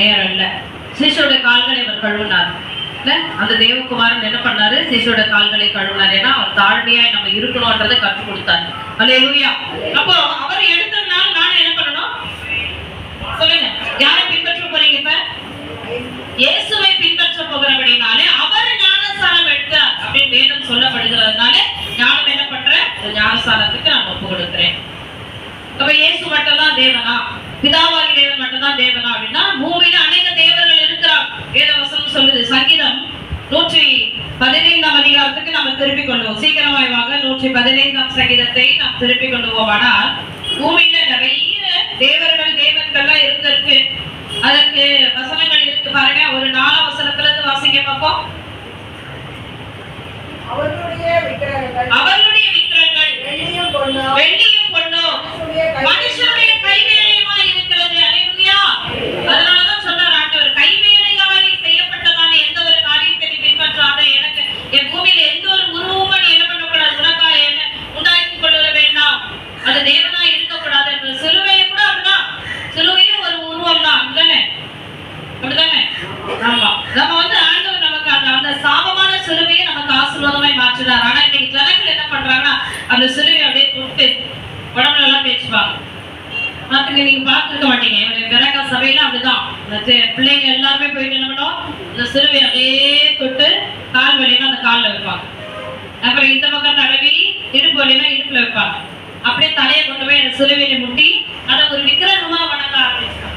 நேரம் இல்ல. சீஷோட கால்களை அவர் கழுவினார். அந்த தேவகுமாரன் என்ன பண்ணாரு? சீஷோட கால்களை கழுவினார். ஏன்னா அவர் தாழ்மையாய் நம்ம இருக்கணும்ன்றதை கற்றுக் கொடுத்தார். அல்லேலூயா. அப்போ அவர் எடுத்ததுனால நானும் என்ன பண்ணணும் சொல்லுங்க. யாரை பின்பற்ற போறீங்க? இப்ப இயேசுவை பின்பற்ற போகிறபடினாலே அவர் ஞானஸ்நானம் எடுத்தார் அப்படின்னு வேதம் சொல்லப்படுகிறதுனால ஞானம் என்ன பண்ற? ஞானஸ்நானத்துக்கு நான் ஒப்பு கொடுக்கிறேன். அப்ப இயேசு மட்டும் தான் தேவனா, பிதாவாகி தேவன் மட்டும் தான் தேவனா அப்படின்னா பூமியில அநேக தேவர்கள் இருக்கிறார். வேதவசனம் சொல்லுது. சங்கீதம் 115 அதிகாரத்துக்கு நம்ம திருப்பிக் கொள்வோம். சீக்கிரமாய் வாங்க. 115 சங்கீதத்தை நாம் திருப்பிக் கொள்வோம். ஆனால் பூமியில நிறைய தேவர்கள் தேவன்கள்லாம் இருந்திருக்கு. அதற்கு வசனங்கள் இருக்கு பாருங்க. ஒரு 4 வசனத்துல இருந்து வாசிங்க பார்ப்போம். அவர்களுடைய விக்கிரகங்கள் வெள்ளியும் பொன்னும் மனுஷனுடைய கைவேலையுமா இருக்கிறது. அல்லேலூயா. அதனாலதான் சொல்றார் ஆண்டவர், கைவேலையாய் செய்யப்பட்டதான எந்த ஒரு காரியத்தை நீ பின்பற்றாத, எனக்கு என் பூமியில எந்த ஒரு உருவமும் நீ என்ன பண்ணக்கூடாது, உனக்காக என்ன உண்டாக்கி கொள்ள வேண்டாம், அது தேவனாய் இருக்கக்கூடாது. சிலுவையை கூட அப்படிதான், சிலுவையும் ஒரு உருவம் தான். அப்படிதானே? அப்படிதானே? ஆமா. நம்ம வந்து ஆண்டவர் நமக்கு அந்த சாபமான சிலுவையை நமக்கு ஆசீர்வாதமாய் மாற்றினார். ஆனா இன்னைக்கு ஜனங்கள் என்ன பண்றாங்கன்னா அந்த சிலுவையை அப்படியே தொட்டு உடம்புல எல்லாம் பேசுவாங்க. நீங்க பார்த்துருக்க மாட்டீங்க. இவனுடைய பெரகா சபையில அப்படிதான் பிள்ளைங்க எல்லாருமே போயிட்டு என்ன பண்ணுவோம், இந்த சிலுவையை அப்படியே தொட்டு கால் வலினா அந்த காலில் வைப்பாங்க. அப்புறம் இந்த பக்கம் தடவி இடுப்பு வலினா இடுப்புல வைப்பாங்க. அப்படியே தலையை கொண்டு போய் அந்த சிலுவையில முட்டி அதை ஒரு விக்கிரகமா வணங்க ஆரம்பிச்சாங்க.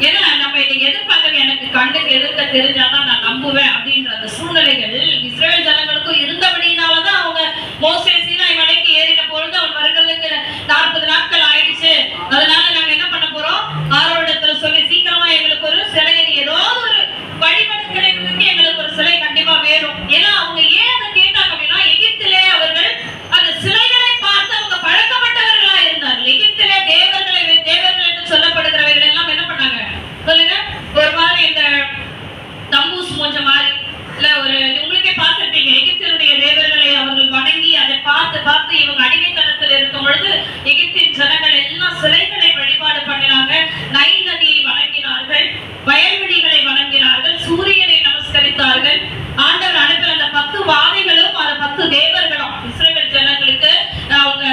ஏன்னா நம்ம இன்னைக்கு எதிர்பார்க்க எனக்கு கண்ணுக்கு எதிர்க்க தெரிஞ்சாதான் நான் நம்புவேன் அப்படின்ற அந்த சூழ்நிலைகள் இஸ்ரேல் ஜனங்களுக்கும் இருந்தபடினாலதான் அவங்க மோசே சீனாய் மலைக்கு ஏறின பொழுது அவன் வருகிறதுக்கு 40 நாட்கள் ஆயிடுச்சு. அதனால நாங்க என்ன பண்ண போறோம், ஆரோடத்துல சொல்லி சீக்கிரமா எங்களுக்கு ஒரு சிலை, ஏதோ ஒரு வழிபடுகிறதுக்கு எங்களுக்கு ஒரு சிலை கண்டிப்பா வேணும். ஏன்னா அவங்க ஏன் அதை கேட்டாங்க அப்படின்னா, எகிப்திலே அவர்கள் அந்த சிலைகளை பார்த்து அவங்க பழக்கப்பட்டவர்களா இருந்தார்கள். எகிப்திலே தேவர்கள் என்று சொல்லப்படுகிறவர்கள் எல்லாம் என்ன பண்ணாங்க சொல்லுங்க, ஒரு மாதிரி இந்த தம்பூஸ் மூஞ்ச மாதிரி இல்ல, ஒரு உங்களுக்கே பார்த்திருப்பீங்க. எகிப்தினுடைய தேவர்களை அவர்கள் வணங்கி அதை பார்த்து பார்த்து இவங்க அடிமைத்தனத்தில் இருக்கும் பொழுது எகிப்தின் ஜனங்கள் எல்லாம் சிலைகளை வழிபாடு பண்ணினாங்க. நைல் நதியை வணங்கினார்கள், வயல்வெளிகளை வணங்கினார்கள், சூரியனை நமஸ்கரித்தார்கள். ஆண்டவர் அனுப்பின அந்த 10 வாதைகளும் அந்த 10 தேவர்களும் இஸ்ரவேல் ஜனங்களுக்கு அவங்க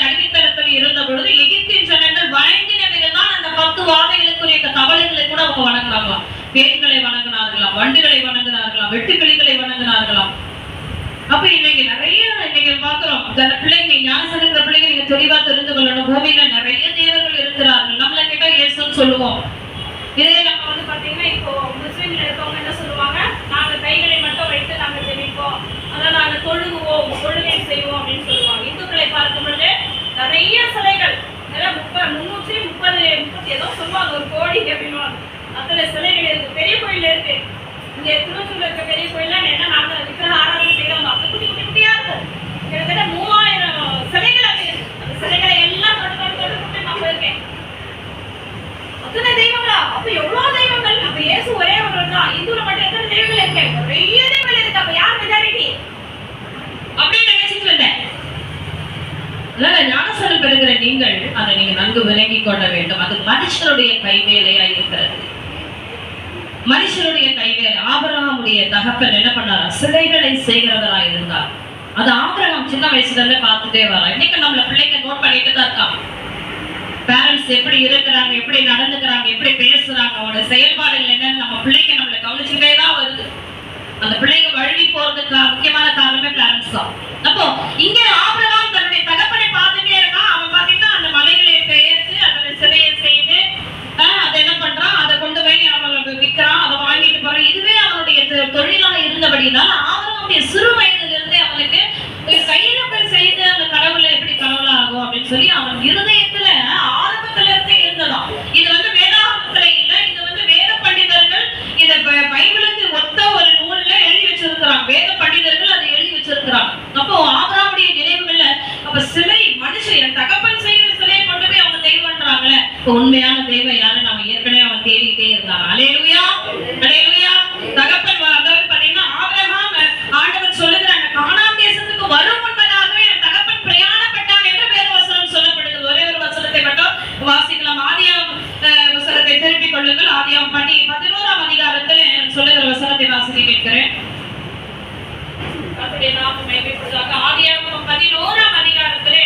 அடிமைத்தனத்தில் இருந்த பொழுது எகிப்தின் ஜனங்கள் வணங்கினவர்கள் தான் அந்த 10 வாதைகளுக்குரிய தவளைகளை கூட அவங்க வணங்கினாங்களாம், பேய்களை வணங்கினார்களாம், வண்டுகளை வணங்கினார்களாம், வெட்டுக்கிளிகளை வணங்கினார்களாம். அப்ப இன்னைக்கு நிறைய இன்னைக்கு பாக்குறோம். பிள்ளைங்க ஞானஸ்நானம் இருக்கிற பிள்ளைங்க நீங்க தெளிவா தெரிந்து கொள்ளணும். பூமியில நிறைய தேவர்கள் இருக்கிறார்கள். நம்மள கேட்டா இயேசுன்னு சொல்லுவோம். இதே நம்ம வந்து பாத்தீங்கன்னா இப்போ முஸ்லிம்ல இருக்கவங்க என்ன சொல்லுவாங்க, நாங்க கைகளை மட்டும் வைத்து நாங்க ஜெபிப்போம், அதான் நாங்க தொழுகுவோம், தொழுகை செய்வோம் அப்படின்னு சொல்லுவாங்க. இந்துக்களை பார்க்கும் பொழுது நிறைய சிலைகள் 330 ஏதோ சொல்லுவாங்க, ஒரு கோடி அப்படின்னு அத்தனை சிலைகள் இருக்கு. பெரிய கோயில் இருக்கு. இங்க திருச்சூர்ல இருக்க பெரிய கோயில்ல என்ன நாங்க விக்கிரக ஆராதனை செய்யறோம். அப்ப குட்டி குட்டி குட்டியா இருக்கும். கிட்டத்தட்ட 3000 சிலைகள் அப்படி இருக்கு. அந்த சிலைகளை எல்லாம் தொட்டு நான் போயிருக்கேன். அத்தனை தெய்வங்களா? அப்ப எவ்வளவு தெய்வங்கள்? அப்ப இயேசு ஒரே ஒருவர் தான். இந்துல மட்டும் எத்தனை தெய்வங்கள் இருக்கு? நிறைய தெய்வங்கள் இருக்கு. அப்ப யார் மெஜாரிட்டி அப்படின்னு நினைச்சிட்டு இருந்தேன். ஞானஸ்நானம் பெறுகிற நீங்கள் அதை நீங்க நன்கு விளங்கிக் கொள்ள வேண்டும். அது மனுஷனுடைய கைவேலையா இருக்கிறது. மனுஷனுடைய கைவேலை. ஆபிரகாமுடைய தகப்பன் என்ன பண்ணாரா, சிலைகளை செய்கிறவரா இருந்தார். அது ஆபிரகாம் சின்ன வயசுல இருந்து பார்த்துட்டே வரா. இன்னைக்கு நம்மள பிள்ளைங்க நோட் பண்ணிட்டு தான் இருக்காங்க. பேரண்ட்ஸ் எப்படி இருக்கிறாங்க, எப்படி நடந்துக்கிறாங்க, எப்படி பேசுறாங்க, அவங்களோட செயல்பாடுகள் என்னன்னு நம்ம பிள்ளைங்க நம்மளை கவனிச்சுட்டே தான் வருது. அந்த பிள்ளைங்க வழி போறதுக்கு முக்கியமான காரணமே பேரண்ட்ஸ் தான். அப்போ இங்க ஆபிரகாம் தன்னுடைய தகப்பனை பார்த்துட்டே இருக்கான். அவன் பாத்தீங்கன்னா அந்த மலைகளை பெயர்த்து அதனை சிலையை செய்து அதை என்ன பண்றான், அதை கொண்டு போய் அவன் விற்கிறான், அதை வாங்கிட்டு போறான். இதுவே அவனுடைய தொழிலாக இருந்தபடினால ஆபிரகாமுடைய சிறு வயதுல இருந்தே அவனுக்கு கையில போய் செய்து அந்த கடவுளை எப்படி கடவுளாகும் அப்படின்னு சொல்லி அவன் இருதயத்துல ஆரம்பத்துல இருந்தே இருந்ததாம். இது வந்து வேதாகமத்துல இல்ல, இது வந்து வேத பண்டிதர்கள் இத பைபிளுக்கு ஒத்த ஒரு நூல்ல எழுதி வச்சிருக்கிறாங்க. வேத பண்டிதர்கள் அதை எழுதி வச்சிருக்கிறாங்க. அப்போ ஆபிரகாமுடைய நினைவுகள்ல அப்ப சிலை மனுஷன் தகப்பன் செய்கிற சிலையை கொண்டு போய் அவங்க தெய்வம்ன்றாங்களே, உண்மையான தெய்வம் யாரு நம்ம ஏற்கனவே அவன் தேடிட்டே இருந்தாங்க. அல்லேலூயா, அல்லேலூயா. தகப்பன் அதாவது பாத்தீங்கன்னா ஆபிரகாம் ஆண்டவர் சொல்லுகிறாங்க, கானான் தேசத்துக்கு வரும் முன்பதாகவே என் தகப்பன் பிரயாணப்பட்டான் என்று வேத வசனம் சொல்லப்படுகிறது. ஒரே ஒரு வசனத்தை மட்டும் வாசிக்கலாம். ஆதியாகம வசனத்தை திருப்பி திருப்பிக் கொள்ளுங்கள். ஆதியாகமம் 11ஆம் அதிகாரத்தில் சொல்லுகிற வசனத்தை வாசிக்க கேட்கிறேன். கர்த்தருடைய நாமம் மகிமைப்படுவதாக. ஆதியாகமம் 11ஆம் அதிகாரத்திலே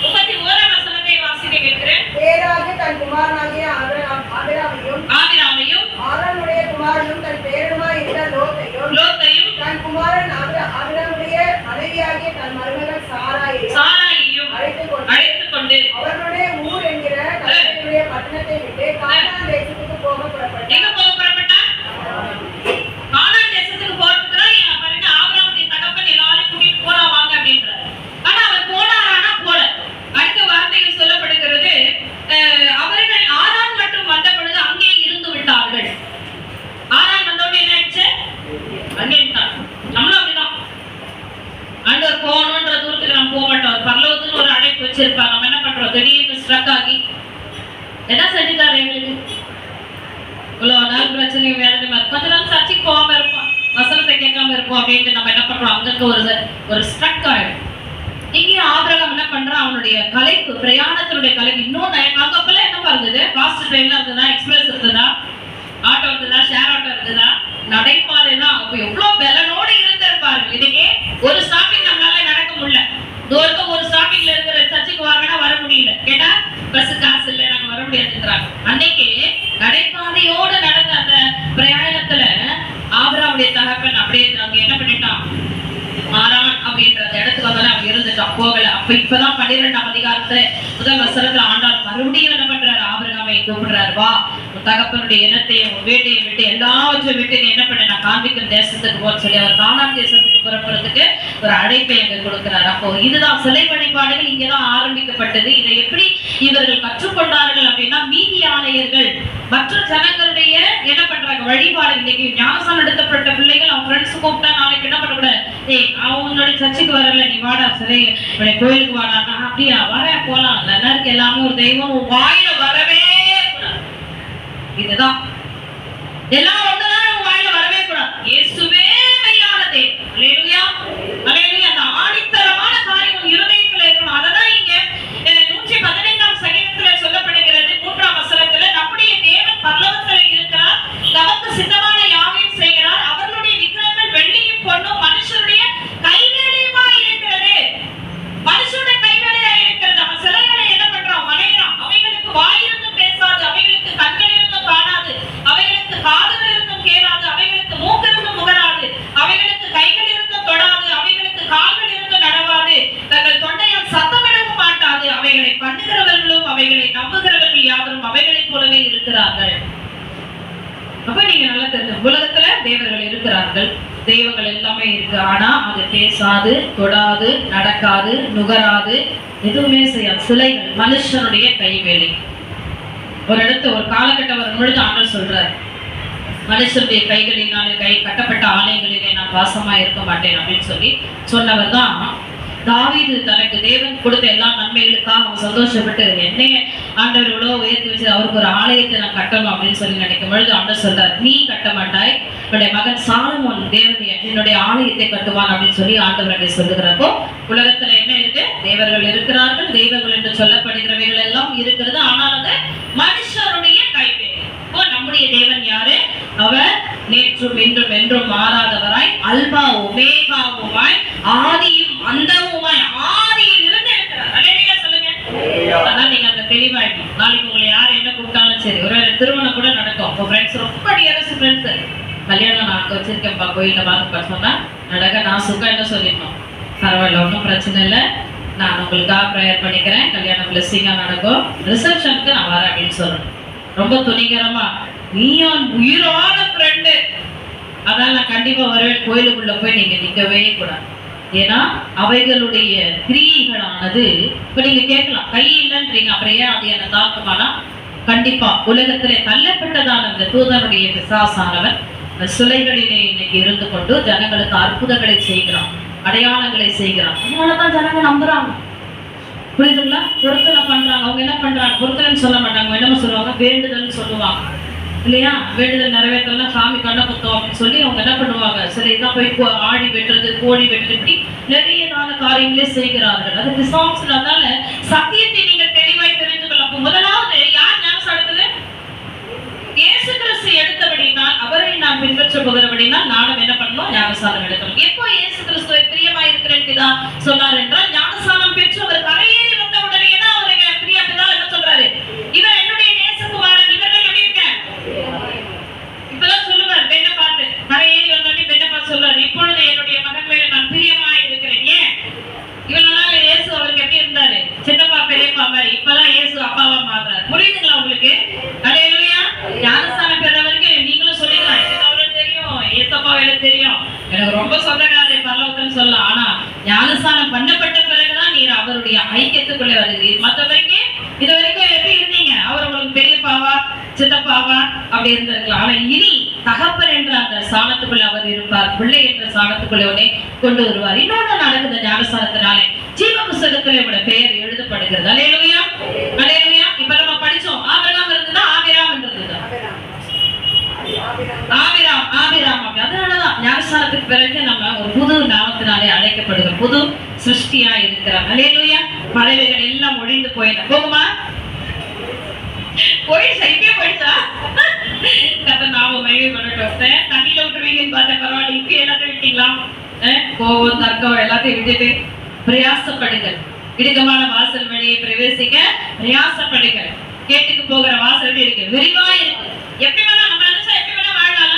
31ஆம் வசனத்தை வாசிக்க கேட்கிறேன். பேராக தன் குமாரனாகிய ஆபிரகாமையும் ஆரோனுடைய குமாரனும் தன் பேரனுமாய் இருந்த லோத்தையும் தன் குமாரன் ஆபிரகாமுடைய மனைவியாகிய தன் மருமகள் சாராயையும் அழைத்துக் கொண்டு அவர்களுடைய ஊர் என்கிற கர்த்தருடைய பட்டணத்தை விட்டு கானான் தேசத்துக்கு போக புறப்பட்டார். எங்க போக புறப்பட்டார்? கானான் தேசத்துக்கு போறதுக்கு பாருங்க, ஆபிரகாமுடைய தகப்பன் எல்லாரையும் கூட்டிட்டு போறா வாங்க அப்படின்றார். ஆனா அவர் போனாரானா போல. அடுத்த வார்த்தையில் சொல்லப்படுகிறது, அவர்கள் ஆரான் மட்டும் வந்த பொழுது அங்கே இருந்து விட்டார்கள். ஆரான் வந்தோடனே என்ன ஆயிடுச்சு? அங்கே இருந்தார். நம்மளும் அப்படிதான். ஆண்டவர் போகணுன்ற தூரத்துக்கு நம்ம போக மாட்டோம். பரலோகத்துக்கு ஒரு அழைப்பு வச்சிருப்பார். நம்ம என்ன பண்றோம்? திடீர்னு ஸ்ட்ரக் ஆகி என்ன செஞ்சுட்டாரு எங்களுக்கு? இவ்வளவு நாள் பிரச்சனை வேலை கொஞ்ச நாள் சர்ச்சைக்கு போகாம இருப்போம், வசனத்தை கேட்காம இருப்போம் அப்படின்ட்டு நம்ம என்ன பண்றோம்? அங்கங்க ஒரு ஸ்ட்ரக் ஆயிடும். இங்கேயும் ஆபிரகாம் என்ன பண்றான்? அவனுடைய கலைப்பு, பிரயாணத்தினுடைய கலைப்பு. இன்னொன்னு அங்கப்பெல்லாம் என்ன இருந்தது? ஃபாஸ்ட் ட்ரெயின்ல இருந்ததா, எக்ஸ்பிரஸ் இருந்ததா, ஆட்டோ இருந்ததா, ஷேர் ஆட்டோ இருந்ததா, நடைபாதை தான். அப்ப எவ்வளவு பலனோடு இருந்திருப்பாரு. இன்னைக்கு ஒரு ஸ்டாப்பிங் நம்மளால நடக்க முடியல. தூரத்துக்கு ஒரு ஸ்டாப்பிங்ல இருக்கிற சர்ச்சுக்கு வாங்கினா வர முடியல. கேட்டா பஸ் காசு இல்லை, நாங்க வர முடியாதுன்றாங்க. அன்னைக்கு நடைபாதையோடு நடந்த அந்த பிரயாணத்துல ஆபிரகாமுடைய தகப்பன் அப்படியே அங்க என்ன பண்ணிட்டான்? ஆரான் அப்படின்ற அந்த இடத்துக்கு வந்தாலும் அவன் இருந்துட்டான், போகல. அப்ப இப்பதான் 12ஆம் அதிகாரத்துல முதல் வசனத்துல ஆண்டாள் மறுபடியும் என்ன பண்றாரு? ஆபிரகாமை கூப்பிடுறாரு, வா உன் தகப்பனுடைய இனத்தையும் உன் வீட்டையும் விட்டு எல்லாவற்றையும் விட்டு நீ என்ன பண்ண, நான் காண்பிக்கிற தேசத்துக்கு போன்னு சொல்லி அவர் கானான் தேசத்துக்கு புறப்படுறதுக்கு ஒரு அழைப்பை அங்க கொடுக்கிறார். அப்போ இதுதான் சிலை வழிபாடுகள் இங்கதான் ஆரம்பிக்கப்பட்டது. இதை எப்படி இவர்கள் கற்றுக்கொண்டார்கள் அப்படின்னா, மீதியானையர்கள் மற்ற ஜனங்களுடைய என்ன பண்றாங்க? வழிபாடு. இன்னைக்கு ஞானஸ்நானம் எடுத்தப்பட்ட பிள்ளைகள் அவங்க ஃப்ரெண்ட்ஸ் கூப்பிட்டா நாளைக்கு என்ன பண்ணக்கூடாது? அவங்களோட சர்ச்சுக்கு வரல, நீ வாடா சிலை கோயிலுக்கு வாடா. அப்படியா? வர போலாம், நல்லா இருக்கு, எல்லாமே ஒரு தெய்வம் வாயில வரவே கூடாது. இதுதான் எல்லாம் ஒண்ணுதான் வாயில வரவே கூடாது. இயேசுவே மெய்யான தெய்வம். அல்லேலூயா, அல்லேலூயா. அந்த ஆணித்தரமான காரியம் இருதயத்துல இருக்கணும். அததான் இங்க 115ஆம் சங்கீதத்துல சொல்லப்படுகிறது. 3ஆம் வசனத்துல, நம்முடைய தேவன் பரலோகத்துல இருக்கிறார், நமக்கு சித்தமான யாவையும் செய்கிறார், அவர்களுடைய விக்கிரகங்கள் வெள்ளியும் பொன்னும் மனுஷருடைய கைவேலையுமா இருக்கிறது. மனுஷருடைய கைவேலையா இருக்கிறது. நம்ம சிலைகளை என்ன பண்றோம்? வணைகிறோம். அவைகளுக்கு வாயிருந்தும் பேசாது, அவைகளுக்கு கண்கள் இருந்தும் காணாது, அவைகளுக்கு காதுகள் இருந்தும் கேளாது, அவைகளுக்கு மூக்கு இருந்தும் முகராது, அவைகளுக்கு கைகள் இருந்தும் தொடாது, அவைகளுக்கு கால்கள் இருந்தும் நடவாது, தங்கள் தொண்டையால் சத்தமிடவும் மாட்டாது, அவைகளை பண்ணுகிறவர்களும் அவைகளை நம்புகிறவர்கள் யாவரும் அவைகளைப் போலவே இருக்கிறார்கள். அப்ப நீங்க நல்லா தெரிஞ்ச உலகத்துல தேவர்கள் இருக்கிறார்கள், தெய்வங்கள் எல்லாமே இருக்கு. ஆனா அது பேசாது, தொடாது, நடக்காது, நுகராது, எதுவுமே செய்யாது. சிலைகள் மனுஷனுடைய கைவேலை. ஒரு ஒரு காலகட்டம் வரும் பொழுது ஆண்டவர் சொல்றார், மனுஷனுடைய கைகளினாலே கை கட்டப்பட்ட ஆலயங்களிலே நான் வாசமா இருக்க மாட்டேன் அப்படின்னு சொல்லி சொன்னவர் தான் தாவீது. தனக்கு தேவன் கொடுத்த எல்லா நன்மைகளுக்காக அவன் சந்தோஷப்பட்டு என்னைய ஆண்டவர் இவ்வளவு உயர்த்தி வச்சு அவருக்கு ஒரு ஆலயத்தை நான் கட்டணும் அப்படின்னு சொல்லி நினைக்கும் பொழுது ஆண்டவர் சொல்றார், நீ கட்ட மாட்டாய், என்னுடைய மகன் சாலமோன் தேவன் என்னுடைய ஆலயத்தை கட்டுவான் அப்படின்னு சொல்லி ஆண்டவர் அப்படி சொல்லுகிறப்போ உலகத்துல என்ன இருக்கு? தேவர்கள் இருக்கிறார்கள், தெய்வங்கள் என்று சொல்லப்படுகிறவைகள் எல்லாம் இருக்கிறது. ஆனால் அது மனுஷருடைய கைவேலை. நம்முடைய தேவன் யாரு? அவர் நேற்றும் இன்றும் என்றும் மாறாதவராய், அல்பா ஒமேகாவுமாய், ஆதியும் அந்தமுமாய், ஆதியில் இருந்து இருக்கிறார். அல்லேலூயா சொல்லுங்க. அதான் நீங்க அந்த தெளிவாயிடும். நாளைக்கு உங்களை யார் என்ன கூப்பிட்டாலும் சரி, ஒருவேளை திருமணம் கூட நடக்கும். உங்க ஃப்ரெண்ட்ஸ் ரொம்ப டியரஸ்ட் ஃப்ரெண்ட்ஸ், கல்யாணம் நான் அங்க வச்சிருக்கேன்ப்பா கோயில வாங்க சொன்னா நடக்க நான் சுகம் என்ன சொல்லிடணும்? பரவாயில்ல, ஒன்றும் பிரச்சனை இல்லை, நான் உங்களுக்காக ப்ரேயர் பண்ணிக்கிறேன், கல்யாணம் பிளெஸ்ஸிங்கா நடக்கும், ரிசப்ஷனுக்கு நான் வரேன் அப்படின்னு சொல்லணும். ரொம்ப துணிகரமா, நீயும் உயிரோட ஃப்ரெண்டு, அதான் நான் கண்டிப்பா வருவேன். கோயிலுக்குள்ள போய் நீங்க நிக்கவே கூடாது. ஏன்னா அவைகளுடைய கிரியைகளானது இப்ப நீங்க கேட்கலாம், கை இல்லைன்றீங்க, அப்புறம் ஏன் அது என்ன தாக்குமானா? கண்டிப்பா உலகத்திலே தள்ளப்பட்டதான அந்த தூதனுடைய பிசாசானவன் சிலைகளிலே இன்னைக்கு இருந்து கொண்டு ஜனங்களுக்கு அற்புதங்களை செய்கிறான், அடையாளங்களை செய்கிறான். அதனாலதான் ஜனங்க நம்புறாங்க. புரியுதுங்களா? பொருத்தனை பண்றாங்க. அவங்க என்ன பண்றாங்க? பொருத்தனைன்னு சொல்ல மாட்டாங்க, என்னமோ சொல்லுவாங்க, வேண்டுதல் சொல்லுவாங்க இல்லையா? வேண்டுதல் நிறைவேற்றலாம், சாமி கண்ண குத்தம் அப்படின்னு சொல்லி அவங்க என்ன பண்ணுவாங்க? சரிதான் போய் ஆடி வெட்டுறது, கோழி வெட்டுறது, இப்படி நிறையதான காரியங்களே செய்கிறார்கள். அது பிசாசு. அதனால சத்தியத்தை நீங்க தெளிவா போகிறபடினா நானும் என்ன பண்ணணும்? ஞானஸ்நானம் எடுக்கணும். எப்போ இயேசு கிறிஸ்துவை பிரியமாய் இருக்கிறேன் பிதா சொன்னார் என்றால், ஞானஸ்நானம் பெற்று அவர் கரையேறி வந்த உடனே தான் அவருடைய பிரிய பிதா என்ன சொல்றாரு? இவர் என்னுடைய நேசகுமாரன், இவர்கள் எப்படி இருக்க? இப்பதான் சொல்லுவார் பெண்ணை பார்த்து, கரையேறி வந்தோடனே பெண்ணை பார்த்து சொல்றாரு, இப்பொழுது என்னுடைய மகன் மேல நான் பிரியமாய் இருக்கிறேன். ஏன்? இவ்வளவு நாள் இயேசு அவருக்கு எப்படி இருந்தாரு? சின்னப்பா பெரியப்பா மாதிரி. இப்பதான் இயேசு அப்பாவா மாறுறாரு. புரியுதுங்களா உங்களுக்கு? அல்லேலூயா. ஞானஸ்நானம் பெற வரைக்கும் நீங்களும் சொல்லிக்கலாம், எனக்கு அவரை தெரியும், ஏசப்பா எனக்கு தெரியும், எனக்கு ரொம்ப சொந்தக்காரர் பரலோகத்தில் சொல்லலாம். ஆனா ஞானஸ்நானம் பண்ணப்பட்ட பிறகுதான் நீர் அவருடைய ஐக்கியத்துக்குள்ளே வருகிறீர். மற்ற வரைக்கும் இது வரைக்கும் எப்படி இருந்தீங்க? அவர் உங்களுக்கு பெரியப்பாவா சித்தப்பாவா அப்படி இருந்திருக்கலாம். ஆனா இனி தகப்பன் என்ற அந்த சாணத்துக்குள்ள அவர் இருப்பார், பிள்ளை என்ற சாணத்துக்குள்ளே கொண்டு வருவார். இன்னொன்னு நடக்குது ஞானஸ்நானத்தினாலே, ஜீவ புஸ்தகத்திலே உங்களோட பெயர் எழுதப்படுகிறது. அல்லேலூயா, அல்லேலூயா. இப்ப நம்ம படிச்சோம், ஆபிரகாம் இருந்ததா ஆபிராம் இருந்ததா? ஆபிராம், ஆபிராம். அதனாலதான் ஞானஸ்நானத்துக்கு பிறகு நம்ம ஒரு புது நாமத்தினாலே அழைக்கப்படுகிறோம், புது சிருஷ்டியா இருக்கிறார். அல்லேலூயா. பறவைகள் எல்லாம் ஒழிந்து போயின. போகுமா? போயிடுச்சா? இப்பயே போயிடுச்சா? நாம மகிழ்ச்சி பண்ணட்டும். தண்ணியில விட்டுருவீங்கன்னு பார்த்தேன், பரவாயில்ல. இப்ப எல்லாத்தையும் விட்டீங்களா? கோவம் தர்க்கம் எல்லாத்தையும் விட்டுட்டு பிரயாசப்படுங்கள். இடுக்கமான வாசல் வழியை பிரவேசிக்க பிரயாசப்படுங்கள். கேட்டுக்கு போகிற வாசல் எப்படி இருக்கு? விரிவா இருக்கு. எப்படி வேணா நம்ம நினைச்சா எப்படி வேணா வாழலாம்,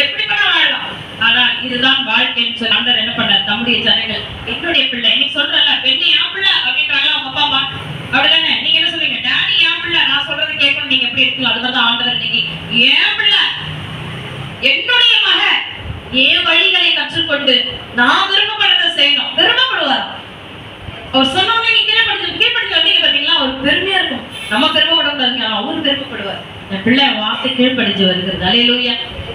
எப்படி வேணா வாழலாம். ஆனா இதுதான் வாழ்க்கைன்னு சொல்லி ஆண்டவர் என்ன பண்ணார்? தம்முடைய ஜனங்கள், என்னுடைய பிள்ளை, இன்னைக்கு சொல்றல பெண்ணு என் பிள்ளை அப்படின்றாங்களா அவங்க அப்பா அம்மா, அப்படிதானே? நீங்க என்ன சொல்லுவீங்க? டாடி என் பிள்ளை, நான் சொல்றது கேட்கணும், நீங்க எப்படி இருக்கீங்க? அதுதான் ஆண்டவர் இன்னைக்கு என் பிள்ளை, என்னுடைய மக, என் வழிகளை கற்றுக்கொண்டு நான் விரும்பப்படுறதை செய்யணும். விரும்பப்படுவார் அவர் சொன்னோடனே நீங்க கீழ்படுத்தி வந்தீங்க பாத்தீங்களா? ஒரு பெருமையா இருக்கும். நம்ம பெருமைப்படாது, அவரு பெருமைப்படுவார். என் பிள்ளை வார்த்தை கீழ்படிஞ்சு வருகிறது. அல்லேலூயா,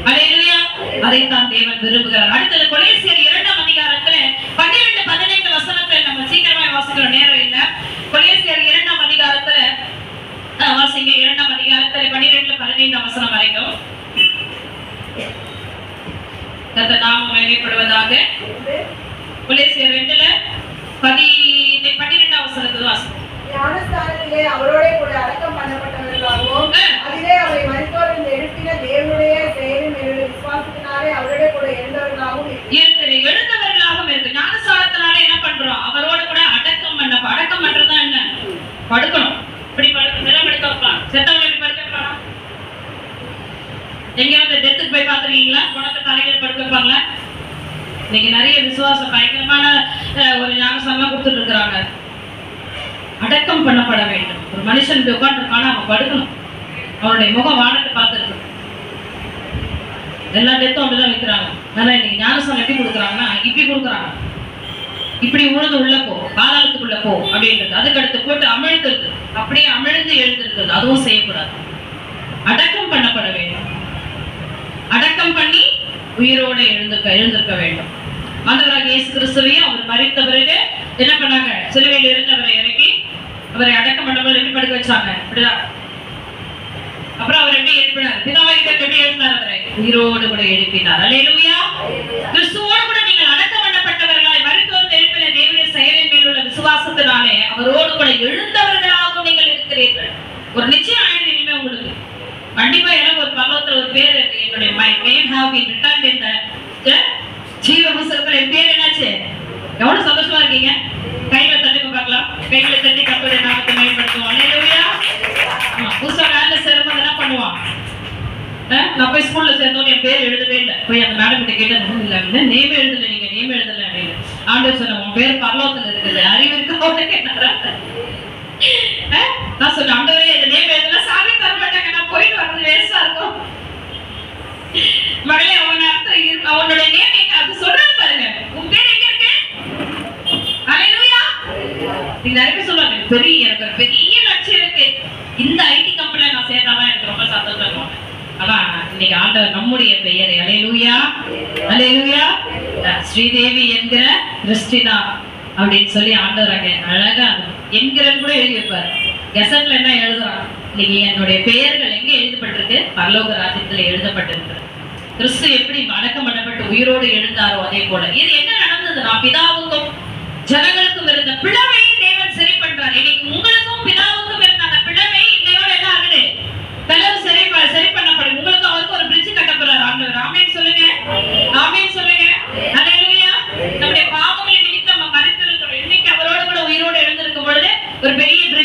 அல்லேலூயா. அதைத்தான் தேவன் விரும்புகிறார். அடுத்தது கொலேசியர் 2ஆம் அதிகாரத்துல 12-15 வசனத்தை நம்ம சீக்கிரமா வாசிக்கிற நேரம் இல்ல. கொலேசியர் 2ஆம் அதிகாரத்துல வாசிங்க. 2ஆம் அதிகாரத்துல 12-15 வசனம் வரைக்கும். கர்த்தர் நாமம் மகிமைப்படுவதாக. கொலேசியர் 2:12 வசனத்தை வாசிங்க. ஞானஸ்நானத்திலே அவரோட கூட அடக்கம் பண்ணப்பட்டவர்களாகவும், அதிலே அவரை மரித்தோரிலிருந்து எழுப்பின தேவனுடைய செயலின் மேலுள்ள விசுவாசத்தினாலே அவரோட கூட எழுந்தவர்களாகவும் இருக்கு. ஞானஸ்நானத்தினால என்ன பண்றோம்? அவரோட கூட அடக்கம் பண்றதா என்ன? படுக்கணும். இப்படி படுக்க வைக்கலாம். செத்தவங்க எப்படி படுக்க வைக்கலாம்? எங்கேயாவது டெத்துக்கு போய் பாத்துருக்கீங்களா? உனக்கு தலையில படுக்க வைப்பாங்களா? இன்னைக்கு நிறைய விசுவாசம் பயங்கரமான ஒரு ஞானஸ்நானம் கொடுத்துட்டு இருக்கிறாங்க. அடக்கம் பண்ணப்பட வேண்டும். ஒரு மனுஷன் உட்காந்துருக்கான அவன் படுக்கணும், அவனுடைய முகம் வானத்தை பார்த்துருக்கு. எல்லா டெத்தும் அப்படிதான் வைக்கிறாங்க. அதனால இன்னைக்கு ஞானஸ்நானம் எப்படி கொடுக்குறாங்கன்னா, இப்படி கொடுக்குறாங்க, இப்படி உழுது உள்ள போ, பாதாளத்துக்குள்ள போ அப்படின்றது. அதுக்கு அடுத்து போட்டு அமிழ்ந்துருக்கு, அப்படியே அமிழ்ந்து எழுந்திருக்கிறது, அதுவும் செய்யக்கூடாது. அடக்கம் பண்ணப்பட வேண்டும். அடக்கம் பண்ணி உயிரோட எழுந்திருக்க வேண்டும். ஆண்டவராகிய இயேசு கிறிஸ்துவையும் அவர் மரித்த பிறகு என்ன பண்ணாங்க? சிலுவையில் இருந்து அவரை இறக்கி அவரை அடக்கம் பண்ணவர்கள் எப்படி படுக்க வச்சாங்க? இப்படிதான். அப்புறம் அவர் எப்படி எழுப்பினார்? பிதாவாகிய எப்படி எழுப்பினார்? அவரை உயிரோடு கூட எழுப்பினார். அல்லேலூயா. கிறிஸ்துவோடு கூட நீங்கள் அடக்கம் பண்ணப்பட்டவர்களாய் மரித்தோர் எழுப்பின தேவனுடைய செயலின் மேலுள்ள விசுவாசத்தினாலே அவரோடு கூட எழுந்தவர்களாகவும் நீங்கள் இருக்கிறீர்கள். ஒரு நிச்சயம் ஆயிடுது இனிமே உங்களுக்கு. கண்டிப்பா எனக்கு ஒரு பரலோகத்துல ஒரு பேர் இருக்கு. என்னுடைய my name have been written in the ஜீவ புஸ்தகத்துல என் பேர் என்னாச்சு? எவ்வளவு சந்தோஷமா இருக்கீங்க? கையில தட்டி பார்க்கலாம். கையில தட்டி கர்த்தருடைய நாமத்தை மேம்படுத்துவோம். அல்லேலூயா. புதுசா வேலை சேரும்போது என்ன பண்ணுவான்? நான் போய் ஸ்கூல்ல சேர்ந்தோம், என் பேர் எழுதவே இல்லை. போய் அந்த மேடம் கிட்ட கேட்டேன், இல்ல நேம் எழுதல, நீங்க நேம் எழுதல அப்படின்னு. ஆண்டவர் சொன்ன, உன் பேர் பரலோகத்துல இருக்குது, அறிவு இருக்கு போட்டு கேட்டாரா? நான் சொன்னேன், ஆண்டவரே இந்த நேம் எழுதல, சாமி தர மாட்டாங்க, நான் போயிட்டு வர்றது வேஸ்டா இருக்கும். மகளே, அவனுடைய நேம் எங்க? அது சொல்றாரு பாருங்க, உன் பேர் எங்க இருக்கு? அல்லேலூயா. நீங்க நிறைய பேர் சொல்லுவாங்க, எனக்கு ஒரு பெரிய லட்சியம் இருக்கு, இந்த ஐடி கம்பெனில நான் சேர்ந்தாதான் எனக்கு ரொம்ப சந்தோஷம் இருக்கும். ஆனா இன்னைக்கு ஆண்டவர் நம்முடைய பெயரை அல்லேலூயா, அல்லேலூயா, ஸ்ரீதேவி என்கிற கிறிஸ்டினா அப்படின்னு சொல்லி ஆண்டவர் அங்க அழகா என்கிறன்னு கூட எழுதி வைப்பாரு. கெசட்ல என்ன எழுதுறான்? இன்னைக்கு என்னுடைய பெயர்கள் எங்க எழுதப்பட்டிருக்கு? பரலோக ராஜ்யத்துல எழுதப்பட்டிருக்கு. கிறிஸ்து எப்படி அடக்கம் பண்ணப்பட்டு உயிரோடு எழுந்தாரோ அதே போல. இது என்ன நடந்ததுன்னா, பிதாவுக்கும் ஜனங்களுக்கும் இருந்த பிளவை தேவன் சரி பண்றார். இன்னைக்கு உங்களுக்கும் பிதாவுக்கும் இருந்த அந்த பிளவை இன்னையோட என்ன ஆகுது? பிளவு சரி பண்ணப்படும். உங்களுக்கு அவருக்கு ஒரு பிரிட்ஜ் கட்ட போறார் ஆண்டவர். ஆமென் சொல்லுங்க.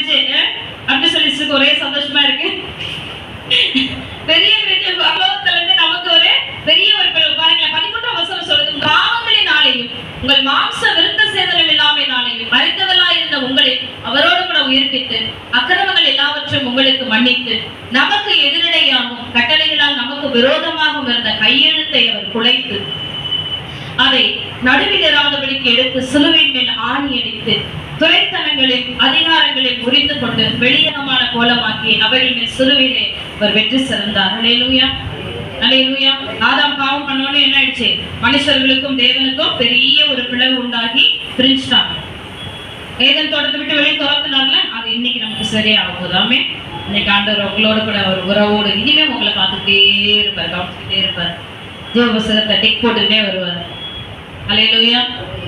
வந்துருச்சு அப்படின்னு சொல்லி ஒரே சந்தோஷமா இருக்கு. பெரிய பெரிய பகவத்துல இருந்து நமக்கு ஒரு பெரிய ஒரு பாருங்க 11ஆம் வசனம் சொல்லுது, பாவங்களினாலேயும் உங்கள் மாம்ச விருத்த சேதனம் இல்லாமையினாலேயும் மரித்தவர்களாய் இருந்த உங்களை அவரோடு கூட உயிர்ப்பித்து அக்கிரமங்கள் எல்லாவற்றையும் உங்களுக்கு மன்னித்து நமக்கு எதிரடையாகும் கட்டளைகளால் நமக்கு விரோதமாகவும் இருந்த கையெழுத்தை அவர் குலைத்து அதை நடுவில் இராதபடிக்கு எடுத்து சிலுவையின் மேல் ஆணி அடித்து துரைத்தனங்களின் அதிகாரங்களில் முறிந்து கொண்டு வெளியகமான கோலமாக்கி அவைகள் மேல் சிலுவையிலே அவர் வெற்றி சிறந்தார். அல்லேலூயா, அல்லேலூயா. ஆதாம் பாவம் பண்ணோன்னு என்ன ஆயிடுச்சு? மனுஷர்களுக்கும் தேவனுக்கும் பெரிய ஒரு பிளவு உண்டாகி பிரிஞ்சுட்டாங்க. ஏதன் தோட்டத்தை விட்டு வெளியே துரத்துனார்ல, அது இன்னைக்கு நமக்கு சரியாகும் போதாமே. இன்னைக்கு ஆண்டவர் உங்களோட கூட ஒரு உறவோடு இனிமே உங்களை பார்த்துட்டே இருப்பார், கவனிச்சுட்டே இருப்பார். ஜீவபுஸ்தகத்தை டிக் போட்டுட்டே வருவார். அல்லேலூயா.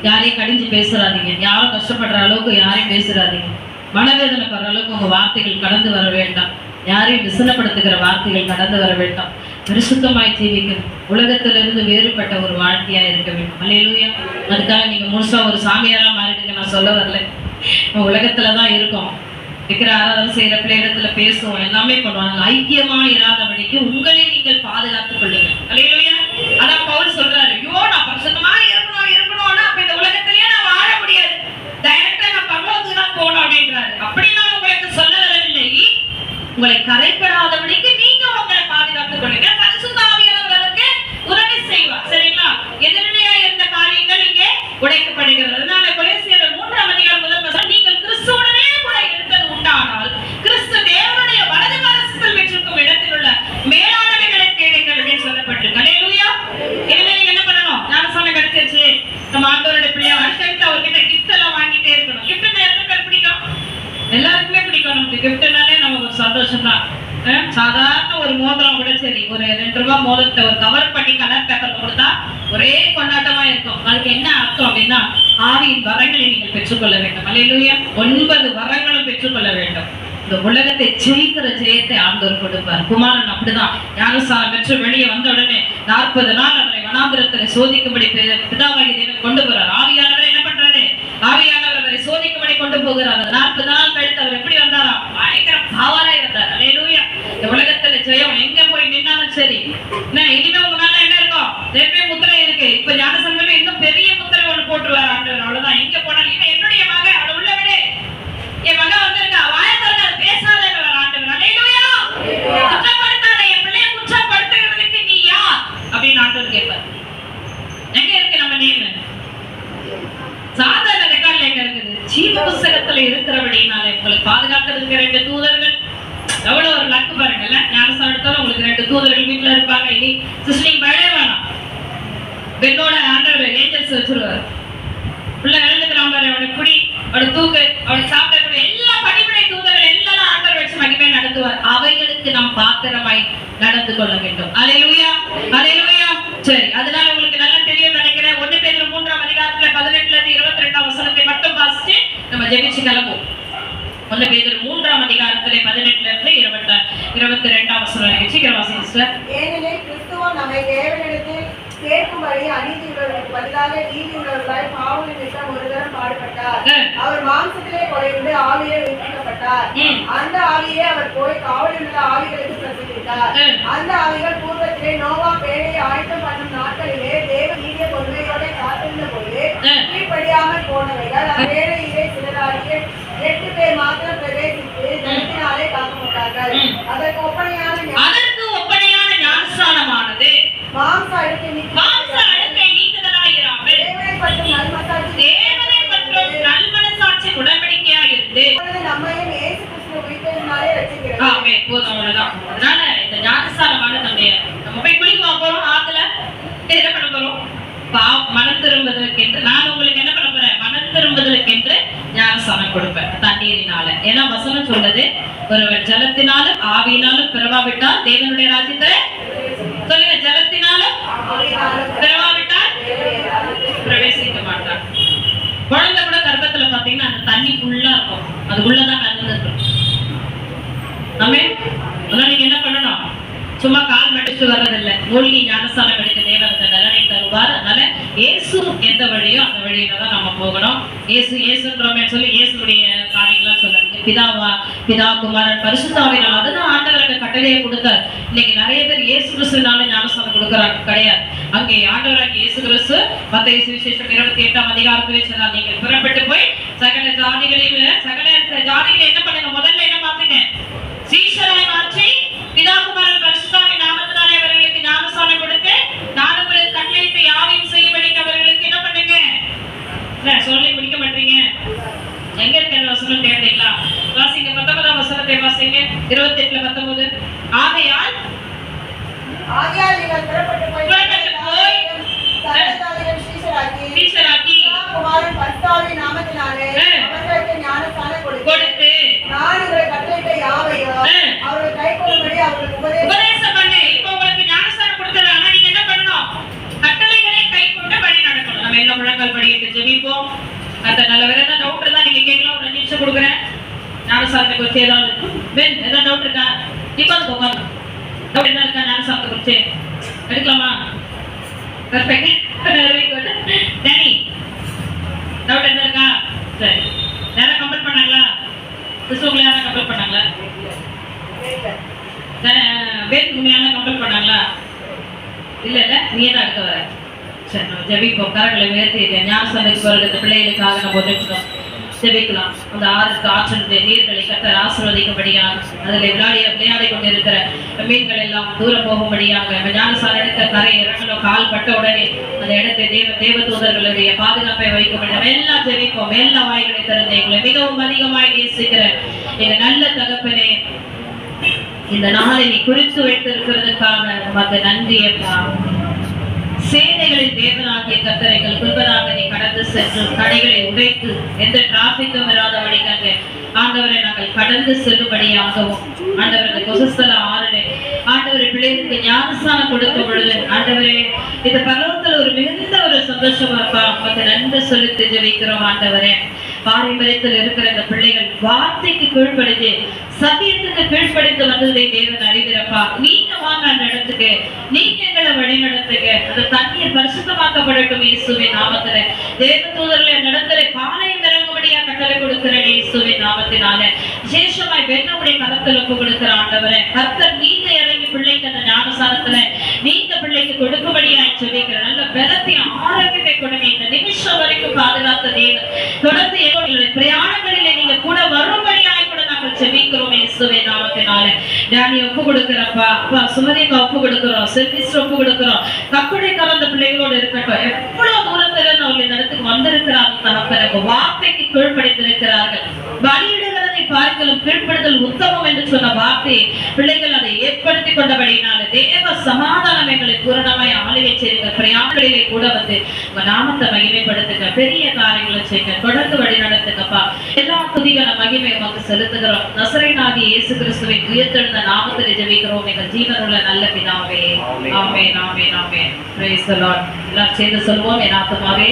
யாரையும் கடிஞ்சு பேசுறாதீங்க, யாரும் கஷ்டப்படுற அளவுக்கு யாரையும் பேசுறாதீங்க. மனவேதனை படுற அளவுக்கு உங்க வார்த்தைகள் கடந்து வர வேண்டாம். யாரையும் விசனப்படுத்துகிற வார்த்தைகள் கடந்து வர வேண்டாம். பரிசுத்தமாய் ஜீவிக்கணும். உலகத்திலிருந்து வேறுபட்ட ஒரு வாழ்க்கையா இருக்க வேண்டும். அல்லேலூயா. அதுக்காக நீங்க முழுசா ஒரு சாமியாரா மாறிடுங்க நான் சொல்ல வரல. உலகத்துலதான் இருக்கோம், இருக்கிற ஆராதனை செய்யற பிள்ளைஇடத்துல பேசுவோம், எல்லாமே பண்ணுவாங்க. ஐக்கியமா இராதபடிக்கு உங்களை நீங்கள் பாதுகாத்துக் கொள்ளுங்க. அல்லேலூயா. அதான் பவுல் சொல்றாரு, ஐயோ நான் பரிசுத்தமா இருக்கணும்னா அப்ப இந்த உலகத்திலேயே நான் வாழ முடியாது, டைரக்டா நான் பரலோகத்துக்கு தான் போகணும் அப்படின்றாரு. அப்படி நான் உங்களுக்கு சொல்ல வரவில்லை, உங்களை கரைப்படாதபடிக்கு நீங்க உங்களை பாதுகாத்துக் கொள்ளுங்க. பரிசுத்த ஆவியானவர் அதற்கு உதவி செய்வார். சரிங்களா? எதிரிலேயே இருந்த காரியங்கள் இங்கே உடைக்கப்படுகிறது. அதனால கொலோசியர் 3ஆம் அதிகாரம் 1 வசனம், நீங்கள் கிறிஸ்துவுடனே கூட இருந்தது உண்டானால் கிறிஸ்து தேவனுடைய வலது பாரசத்தில் வீற்றிருக்கும் இடத்தில் உள்ள மேலானவைகளை தேடுங்கள் அப்படின்னு சொல்லப்பட்டிருக்கு. அல்லேலூயா. எனவே நீங்க என்ன பண்ணணும்? ஞானஸ்நானம் கிடைச்சிருச்சு, நம்ம ஆண்டவருடைய பிள்ளையா அடுத்தடுத்து அவர்கிட்ட கிஃப்ட் எல்லாம் வாங்கிட்டே இருக்கணும். கிஃப்ட் எத்தனை பேர் பிடிக்கும்? எல்லாருக்குமே பிடிக்கும். நமக்கு கிஃப்ட்னாலே நமக்கு ஒரு சந்தோஷம் தான். சாதாரண ஒரு மோதிரம் கூட சரி, ஒரு 2 ரூபாய் மோதிரத்தை ஒரு கவர் பண்ணி கலர் பேப்பர் கொடுத்தா ஒரே கொண்டாட்டமா இருக்கும். அதுக்கு என்ன அர்த்தம் அப்படின்னா, ஆவியின் வரங்களை நீங்கள் பெற்றுக்கொள்ள வேண்டும். அல்லேலூயா. 9 வரங்களும் பெற்றுக்கொள்ள வேண்டும். இந்த உலகத்தை ஜெயிக்கிற ஜெயத்தை ஆண்டவர் கொடுப்பார். குமாரன் அப்படிதான் ஞானஸ்நானம் பெற்று வெளியே வந்த உடனே 40 நாள் அவரை வனாந்திரத்தில் சோதிக்கும்படி பிதாவாகிய தேவன் கொண்டு போறார். ஆவியானவர் என்ன பண்றாரு? ஆவியானவர் அவரை சோதிக்கும்படி கொண்டு போகிறார். 40 நாள் கழித்து அவர் எப்படி வந்தாரா? பயங்கர பாவராய் வந்தார். அல்லேலூயா. இந்த உலகத்துல ஜெயம் எங்க போய் நின்னாலும் சரி, இனிமே உங்க மேல என்ன இருக்கும்? எப்பவே முத்திரை இருக்கு. இப்ப ஞானஸ்நானமே இன்னும் பெரிய முத்திரை ஒண்ணு போட்டுருவார் ஆண்டவர். அவ்வளவுதான். எங்க போனாலும் இவன் என்னுடைய மக, அவளை உள்ள விடு, என் மக வந்திருக்கா, வாயத்தவங்க அதை பேசாதேன்னு ஆண்டவர். அல்லேலூயா. குற்றப்படுத்தாத, என் பிள்ளைய குற்றப்படுத்துகிறதுக்கு நீ யார் அப்படின்னு ஆண்டவர் கேட்பார். எங்க இருக்கு நம்ம நேம்? சாதாரண ரெக்கார்ட்ல எங்க இருக்குது? ஜீவ புஸ்தகத்துல இருக்கிறபடினால உங்களுக்கு பாதுகாக்கிறதுக்கு 2 தூதர்கள். எவ்வளவு ஒரு லக்கு பாருங்கல்ல. ஞானஸ்நானம் எடுத்தாலும் உங்களுக்கு 2 தூதர்கள் வீட்டுல இருப்பாங்க. இனி சிஸ்டரிங் பயவே வேணாம். பெண்ணோட ஆண்டவர் ஏஞ்சல்ஸ் வச்சிருவாரு. பிள்ளை எழுந்துக்கிறான் பாரு, அவனை குடி, அவனை தூக்கு, அவனை சாப்பிடக்கூடிய எல்லா படிப்படை தூதர்கள் எல்லாம் ஆண்டவர் வச்சு மகிமை நடத்துவார். அவைகளுக்கு நாம் பாத்திரமாய் நடந்து கொள்ள வேண்டும். அல்லேலூயா, அல்லேலூயா. சரி, அதனால உங்களுக்கு நல்லா தெரியும் நினைக்கிறேன். 1 பேதுரு 3ஆம் அதிகாரத்துல 18ல இருந்து 22ஆம் வசனத்தை மட்டும் வாசிச்சு நம்ம ஜெபிச்சு கிளம்புவோம். 1 பேதுரு 3ஆம் அதிகாரத்திலே 18ல இருந்து 22ஆம் வசனம் வரைக்கும் வாசிங்க சிஸ்டர். ஏனெனில் கிறிஸ்துவ நம்மை தேவனிடத்தில் கேட்கும்படி அநீதி உள்ளவர்களுக்கு பதிலாக நீதி உள்ளவர்களாய் பாவம் நிமித்தம் ஒரு தரம் பாடுபட்டார். அவர் மாம்சத்திலே கொலையுண்டு ஆவியிலே உயிர்ப்பிக்கப்பட்டார். அந்த ஆவியை அவர் போய் காவலில் உள்ள ஆவிகளுக்கு பிரசங்கித்தார். அந்த ஆவிகள் பூர்வத்திலே நோவா பேழையை ஆயத்தம் பண்ணும் நாட்களிலே தேவ நீதிய பொறுமையோட காத்திருந்த போது கீழ்ப்படியாமல் போனவைகள் அப்பேழையிலே சிலராகிய 8 பேர் மாத்திரம் பிரவேசித்து ஜனத்தினாலே காக்கப்பட்டார்கள். அதற்கு ஒப்பனையான ஞானஸ்நானமானது மாம்ச அழுக்கை நீக்குதலாயிராமல் தேவனை பற்றும் நல்மனசாட்சி உடன்படிக்கையாக இருந்து நம்மையும் இயேசு கிறிஸ்து உயிர்த்தெழுந்ததினாலே ரட்சிக்கிறது. ஆமென். போதும், அவ்வளவுதான். அதனால இந்த ஞானஸ்நானமானது நம்ம போய் குளிக்க போறோம். ஆத்துல என்ன பண்ண போறோம்? மனம் திரும்புவதற்கென்று நான் உங்களுக்கு என்ன பண்ண போறேன்? மனம் திரும்புவதற்கென்று ஞானஸ்நானம் கொடுப்பேன் தண்ணீரினால. ஏன்னா வசனம் சொல்றது, ஒருவர் ஜலத்தினாலும் ஆவியினாலும் பிறவாவிட்டால் தேவனுடைய ராஜ்யத்தை சொல்லுங்க, ஜலத்தினாலும் பிறவாவிட்டால் பிரவேசிக்க மாட்டார். குழந்தை கூட கர்ப்பத்துல பாத்தீங்கன்னா அந்த தண்ணி ஃபுல்லா இருக்கும், அதுக்குள்ளதான் கலந்துருக்கும். ஆமென். அதனால நீங்க என்ன பண்ணணும்? சும்மா கால் மடிச்சு வர்றதில்லை, மூழ்கி ஞானஸ்நானம் எடுக்க தேவன் அந்த நலனை தருவார். அதனால இயேசு எந்த வழியோ அந்த வழியில தான் நம்ம போகணும். இயேசுன்றோமே சொல்லி இயேசுடைய காரியங்கள்லாம் சொல்ல நீங்க பிதா குமாரன் பரிசுத்தாவினால் அதுதான் ஆண்டவருக்கு கட்டளையை கொடுத்தார். இன்னைக்கு நிறைய பேர் இயேசு கிறிஸ்துவினால ஞானஸ்நானம் கொடுக்கறாங்க கிடையாது. அங்கே ஆண்டவராகிய இயேசு கிறிஸ்து மத்தேயு சுவிசேஷம் 28ஆம் அதிகாரத்திலே சொன்னார், நீங்கள் புறப்பட்டு போய் சகல ஜாதிகளையும் என்ன பண்ணுங்க, முதல்ல என்ன மாத்துங்க, சீஷராய் மாற்றி பிதா குமாரன் பரிசுத்தாவின் நாமத்தினாலே அவர்களுக்கு ஞானஸ்நானம் கொடுத்து நான் உங்களுக்கு கட்டளையிட்ட யாவையும் செய்யும்படிக்கு அவர்களுக்கு என்ன பண்ணுங்க. சொல்லி முடிக்க மாட்டீங்க. எங்க இருக்க அந்த வசனம் தேடுறீங்களா? வாசிங்க 19ஆம் வசனத்தை வாசிங்க. 28:19. ஆகையால் நீங்கள் புறப்பட்டு போய் சீஷராக்கி குமாரன் பரிசுத்தாவின் நாமத்தினாலே அவர்களுக்கு ஞானஸ்நானம் கொடுத்து நான் உங்களுக்கு கட்டளையிட்ட யாவையும் அவர்கள் கைக்கொள்ளும்படி அவர்களுக்கு உபதேசம் பண்ணு. இப்போ உங்களுக்கு ஞானஸ்நானம் கொடுத்துறாங்க, நீங்க என்ன பண்ணணும்? கட்டளைகளை கைக்கொண்டு வழி நடக்கணும். நம்ம எல்லாம் முழங்கால் படியிட்டு ஜெபிப்போம். அந்த நல்ல வேற ஏதாவது டவுட் இருந்தா நீங்க கேட்கலாம். ஒரு 5 நிமிஷம் கொடுக்குறேன். ஞானஸ்நானத்தை குறித்து ஏதாவது ஏதாவது டவுட் இருக்கா? இப்போ உட்காந்து டவுட் என்ன இருக்கா? ஞானஸ்நானத்தை குறித்து எடுக்கலாமா? Perfect, very good. Danny doubt என்ன இருக்கா? சரி, யாரும் கம்ப்ளீட் பண்ணாங்களா? கிறிஸ்துவங்களை யாரும் கம்ப்ளீட் பண்ணாங்களா? வேறு யாரும் கம்ப்ளீட் பண்ணாங்களா? இல்ல நீ தான் அடுத்த வர. சரி, நம்ம ஜெபிப்போம். கரங்களை உயர்த்தி ஞானஸ்நானத்துக்கு வருகிற பிள்ளைகளுக்காக நம்ம ஒன்றிச்சோம். ஜெபிக்கலாம். அந்த ஆற்றல் நீர்களை கர்த்தர் ஆசீர்வதிக்கும்படியாக அதில் விளையாடி கொண்டிருக்கிற மீன்கள் எல்லாம் தூரம் போகும்படியாக ஞானஸ்நானம் எடுக்க கரை இறங்கணும். கால் பட்ட உடனே அந்த இடத்தை தேவதூதர்களுடைய பாதுகாப்பை வைக்க எல்லாம் ஜெபிப்போம். எல்லா வாய்களை திறந்து எங்களை மிகவும் அதிகமாய் நேசிக்கிற எங்க நல்ல தகப்பனே, இந்த நாளை நீ குறித்து வைத்திருக்கிறதுக்காக உமக்கு நன்றி அப்பா. சேனைகளின் தேவனாகிய கர்த்தர் எங்கள் குல்பனாக நீ கடந்து சென்று கடைகளை உடைத்து எந்த டிராபிக்கும் இராதபடியாக ஆண்டவரை நாங்கள் கடந்து செல்லும்படியாகவும் ஆண்டவரை கொசுஸ்தல ஆறுனே ஆண்டவரை பிள்ளைகளுக்கு ஞானஸ்நானம் கொடுத்த பொழுது ஆண்டவரே இந்த பருவத்தில் ஒரு மிகுந்த ஒரு சந்தோஷமா இருப்பா. உமக்கு நன்றி செலுத்தி ஜெபிக்கிறோம். ஆண்டவரே பாரம்பரியத்தில் இருக்கிற இந்த பிள்ளைகள் வார்த்தைக்கு கீழ்ப்படிந்து சத்தியத்துக்கு கீழ்ப்படிந்து வந்ததை தேவன் அறிவிறப்பா. நீங்க வாங்க அந்த இடத்துக்கு, நீங்க எங்களை வழி நடத்துங்க. அந்த தண்ணீர் பரிசுத்தமாக்கப்படட்டும் இயேசுவின் நாமத்துல. தேவதூதர்களை நடத்தலை பாளையம் இறங்கும்படியா கட்டளை கொடுக்கிறேன் இயேசுவின் நாமத்தினால. விசேஷமாய் பெண்ணுடைய கரத்தில் ஒப்பு கொடுக்கிற ஆண்டவரே கர்த்தர் நீங்க இறங்கி பிள்ளைக்கு அந்த ஞானஸ்நானத்துல நீங்க பிள்ளைக்கு கொடுக்கும்படியாய் சொல்லிக்கிற நல்ல பலத்தையும் ஆரோக்கியத்தை கொடுங்க. இந்த நிமிஷம் வரைக்கும் பாதுகாத்த தேவன் தொடர்ந்து எங்களுடைய பிரயாணங்களிலே நீங்க கூட வரும்படியாய் கூட நாங்கள் செபிக்கிறோம் இயேசுவின் நாமத்தினால. ஞானி ஒப்பு கொடுக்கிறப்பா, அப்பா சுமதிக்கு ஒப்பு கொடுக்கிறோம், செல்விஸ் ஒப்பு கொடுக்கிறோம். கக்குடை கலந்த பிள்ளைகளோடு இருக்கட்டும். எவ்வளவு தூரத்துல அவர்கள் இந்த இடத்துக்கு வந்திருக்கிறார்கள் தகப்பனுக்கு வார்த்தைக்கு கீழ்ப்படித்திருக்கிறார்கள். பலியிடுகிறதை பார்க்கலும் கீழ்ப்படுதல் உத்தமம் என்று சொன்ன வார்த்தையை பிள்ளைகள் அதை ஏற்படுத்திக் கொண்டபடினால தேவ சமாதானம் எங்களை பூரணமாய் ஆளுகை செய்யுங்க. பிரயாணங்களிலே கூட வந்து உங்க நாமத்தை மகிமைப்படுத்துங்க. பெரிய காரியங்களை செய்யுங்க. தொடர்ந்து வழி நடத்துங்கப்பா. எல்லா துதிகள மகிமை உமக்கு செலுத்துகிறோம். நசரேயனாகிய இயேசு கிறிஸ்துவின் உயிர்த்தெழுந்த நாமத்திலே ஜெபிக்கிறோம் எங்கள் ஜீவனுள்ள நல்ல பிதாவே. Amen, amen, amen. Praise the lord. எல்லாம் சேர்ந்து சொல்வோம். என் ஆத்துமாவே